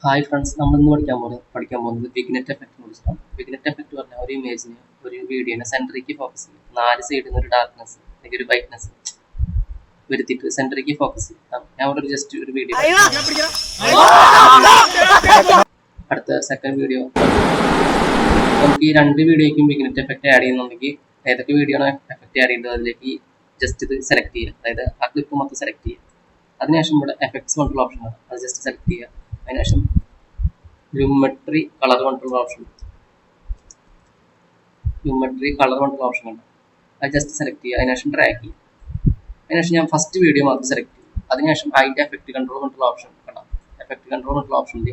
Hi friends, നമ്മൾ ഇന്ന് പഠിക്കാൻ പോകുന്നത് വിഗ്നെറ്റ് എഫക്റ്റിനെ കുറിച്ചാണ്. വിഗ്നെറ്റ് എഫക്റ്റ് പറഞ്ഞാൽ ഒരു ഇമേജിന്, ഒരു വീഡിയോനെ സെൻട്രിക്ക് ഫോക്കസ് ചെയ്യും. 4 സൈഡിൽ നിന്ന് ഒരു ഡാർക്ക്നെസ് അല്ലെങ്കിൽ ഒരു ബ്രൈറ്റ്നെസ് വരുത്തിയിട്ട് സെൻട്രിക്ക് ഫോക്കസ് ചെയ്യും. ഞാൻ ഇവിടെ ജസ്റ്റ് ഒരു വീഡിയോ അടുത്ത സെക്കൻഡ് വീഡിയോ നമുക്ക് ഈ 2 വീഡിയോയ്ക്കും വിഗ്നെറ്റ് എഫക്റ്റ് ആഡ് ചെയ്യുന്നുണ്ടെങ്കിൽ ഏതൊക്കെ വീഡിയോ ആണ് എഫക്റ്റ് ആഡ് ചെയ്യേണ്ടത് അതിലേക്ക് ജസ്റ്റ് ഇത് സെലക്ട് ചെയ്യുക. അതായത് ആ ക്ലിപ്പ് മൊത്തം സെലക്ട് ചെയ്യുക. അതിനുശേഷം ഇവിടെ എഫക്ട്സ് കൊണ്ടുള്ള ഓപ്ഷൻ ആണ്, അത് ജസ്റ്റ് സെലക്ട് ചെയ്യുക. അതിനുശേഷം ലുമെട്രി കളർ കൊണ്ടുള്ള ഓപ്ഷൻ ഉണ്ട്. അത് ജസ്റ്റ് സെലക്ട് ചെയ്യുക. അതിനുശേഷം ഡ്രാഗ് ചെയ്യുക. അതിനുശേഷം ഞാൻ ഫസ്റ്റ് വീഡിയോ മാത്രം സെലക്ട് ചെയ്യും. അതിനുശേഷം അതിൻ്റെ എഫക്റ്റ് കൺട്രോൾ കൊണ്ടുള്ള ഓപ്ഷൻ കാണാം. എഫക്റ്റ് കൺട്രോൾ കൊണ്ടുള്ള ഓപ്ഷനിൽ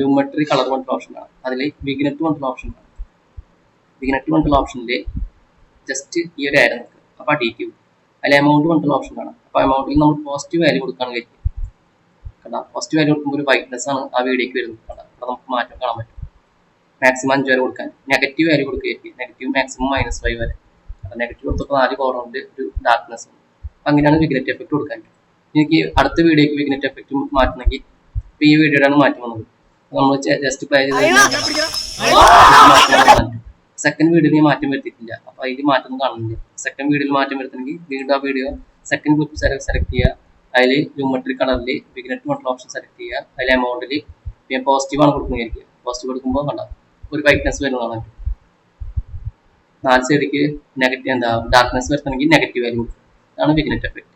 ലുമെട്രി കളർ കൊണ്ടുള്ള ഓപ്ഷൻ കാണാം. അതിൽ വിഗ്നെറ്റ് കൊണ്ടുള്ള ഓപ്ഷൻ കാണാം. വിഗ്നെറ്റ് കൊണ്ടുള്ള ഓപ്ഷനിൽ ജസ്റ്റ് ഈ ഒരു ആഡ് നോക്കുക. അപ്പോൾ അടിക്കും. അതിൽ എമൗണ്ട് കൊണ്ടുള്ള ഓപ്ഷൻ കാണാം. അപ്പോൾ എമൗണ്ടിൽ നമ്മൾ പോസിറ്റീവ് വാല്യൂ കൊടുക്കാൻ കഴിയും. പോസിറ്റീവ് വാല്യൂ കൊടുക്കുമ്പോൾ ഒരു വൈറ്റ്നസ് ആണ് ആ വീഡിയോക്ക് വരുന്നത്. അപ്പോൾ നമുക്ക് മാറ്റം കാണാൻ പറ്റും. മാക്സിമം 5 വരെ കൊടുക്കാൻ. നെഗറ്റീവ് വാല്യൂ കൊടുക്കുകയായിരിക്കും. നെഗറ്റീവ് മാക്സിമം -5 വരെ. അപ്പോൾ നെഗറ്റീവ് കൊടുത്തപ്പോൾ 4 കോർണറിൻ്റെ ഒരു ഡാർക്ക്നെസ് ഉണ്ട്. അങ്ങനെയാണ് വിഗ്നെറ്റ് എഫക്റ്റ് കൊടുക്കാൻ. എനിക്ക് അടുത്ത വീഡിയോക്ക് വിഗ്നെറ്റ് എഫക്റ്റ് മാറ്റണമെങ്കിൽ ഇപ്പോൾ ഈ വീഡിയോയിലാണ് മാറ്റം വന്നത്. നമ്മൾ ജസ്റ്റ് പ്ലേ ചെയ്ത് സെക്കൻഡ് വീഡിയോയിൽ മാറ്റം വരുത്തിയിട്ടില്ല. അപ്പോൾ അതിൽ മാറ്റം കാണുന്നില്ല. സെക്കൻഡ് വീഡിയോയിൽ മാറ്റം വരുത്തണമെങ്കിൽ വീണ്ടും ആ വീഡിയോ സെക്കൻഡ് ഗ്രൂപ്പ് സെലക്ട് ചെയ്യുക. അതിൽ ലുമെട്രി കളറിൽ വിഗ്നെറ്റ് കൊണ്ടുള്ള ഓപ്ഷൻ സെലക്ട് ചെയ്യുക. അതിൽ എമൗണ്ടിൽ ഞാൻ പോസിറ്റീവാണ് കൊടുക്കുന്നതായിരിക്കും. പോസിറ്റീവ് കൊടുക്കുമ്പോൾ കണ്ട ഒരു വൈറ്റ്നസ് വരുന്നതാണ്. 4 സൈഡിലേക്ക് നെഗറ്റീവ് ഡാർക്ക്നെസ് വരുത്തണമെങ്കിൽ നെഗറ്റീവ് വാല്യൂ കൊടുക്കും. അതാണ് വിഗ്നെറ്റ് എഫക്റ്റ്.